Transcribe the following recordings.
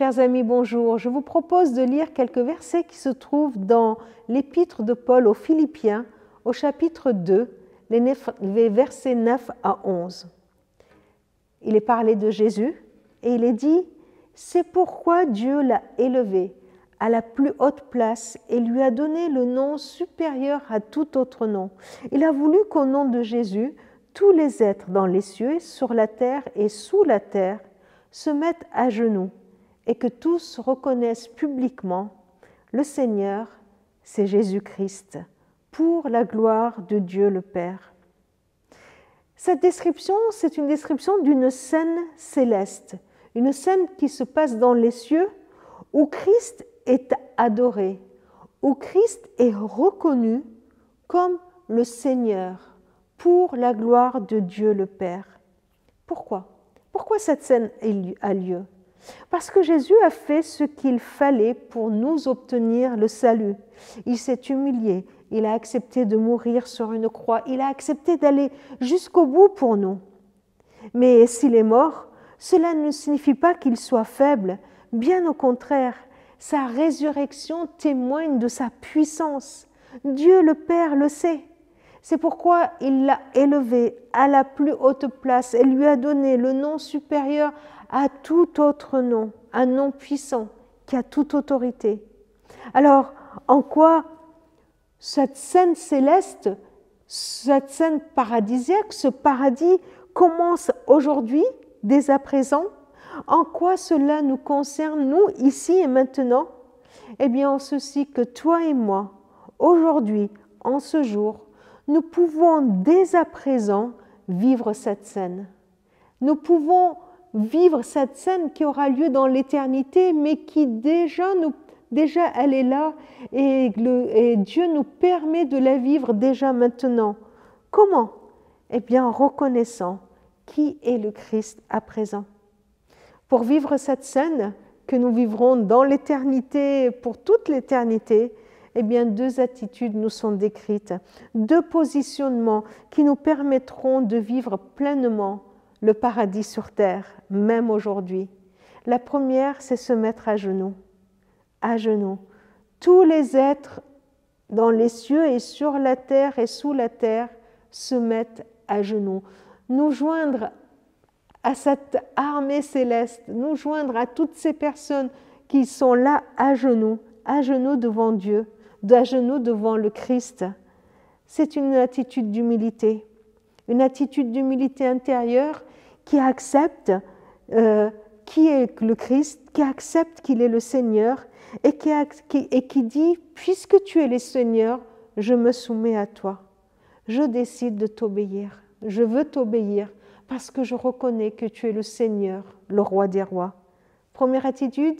Chers amis, bonjour. Je vous propose de lire quelques versets qui se trouvent dans l'épître de Paul aux Philippiens, au chapitre 2, les versets 9 à 11. Il est parlé de Jésus et il est dit « C'est pourquoi Dieu l'a élevé à la plus haute place et lui a donné le nom supérieur à tout autre nom. Il a voulu qu'au nom de Jésus, tous les êtres dans les cieux, sur la terre et sous la terre se mettent à genoux et que tous reconnaissent publiquement le Seigneur, c'est Jésus-Christ, pour la gloire de Dieu le Père. » Cette description, c'est une description d'une scène céleste, une scène qui se passe dans les cieux où Christ est adoré, où Christ est reconnu comme le Seigneur pour la gloire de Dieu le Père. Pourquoi? Pourquoi cette scène a lieu? Parce que Jésus a fait ce qu'il fallait pour nous obtenir le salut. Il s'est humilié, il a accepté de mourir sur une croix, il a accepté d'aller jusqu'au bout pour nous. Mais s'il est mort, cela ne signifie pas qu'il soit faible, bien au contraire. Sa résurrection témoigne de sa puissance. Dieu le Père le sait. C'est pourquoi il l'a élevé à la plus haute place et lui a donné le nom supérieur à tout autre nom, un nom puissant qui a toute autorité. Alors, en quoi cette scène céleste, cette scène paradisiaque, ce paradis commence aujourd'hui, dès à présent? En quoi cela nous concerne, nous, ici et maintenant? Eh bien, en ceci que toi et moi, aujourd'hui, en ce jour, nous pouvons dès à présent vivre cette scène. Nous pouvons vivre cette scène qui aura lieu dans l'éternité, mais qui déjà elle est là et Dieu nous permet de la vivre déjà maintenant. Comment? Eh bien, en reconnaissant qui est le Christ à présent. Pour vivre cette scène que nous vivrons dans l'éternité, pour toute l'éternité, eh bien, deux attitudes nous sont décrites, deux positionnements qui nous permettront de vivre pleinement le paradis sur terre, même aujourd'hui. La première, c'est se mettre à genoux. À genoux. Tous les êtres dans les cieux et sur la terre et sous la terre se mettent à genoux. Nous joindre à cette armée céleste, nous joindre à toutes ces personnes qui sont là à genoux devant Dieu, à genoux devant le Christ. C'est une attitude d'humilité intérieure qui accepte qui est le Christ, qui accepte qu'il est le Seigneur et qui dit « Puisque tu es le Seigneur, je me soumets à toi. Je décide de t'obéir. Je veux t'obéir parce que je reconnais que tu es le Seigneur, le Roi des rois. » Première attitude,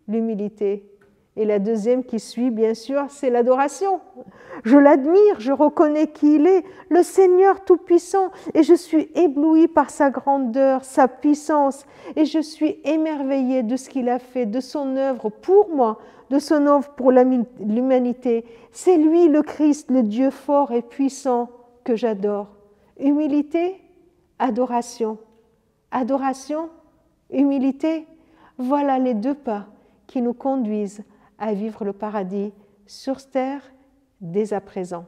l'humilité. Et la deuxième qui suit, bien sûr, c'est l'adoration. Je l'admire, je reconnais qui il est, le Seigneur Tout-Puissant, et je suis ébloui par sa grandeur, sa puissance, et je suis émerveillée de ce qu'il a fait, de son œuvre pour moi, de son œuvre pour l'humanité. C'est lui le Christ, le Dieu fort et puissant que j'adore. Humilité, adoration. Adoration, humilité, voilà les deux pas qui nous conduisent à vivre le paradis sur terre dès à présent.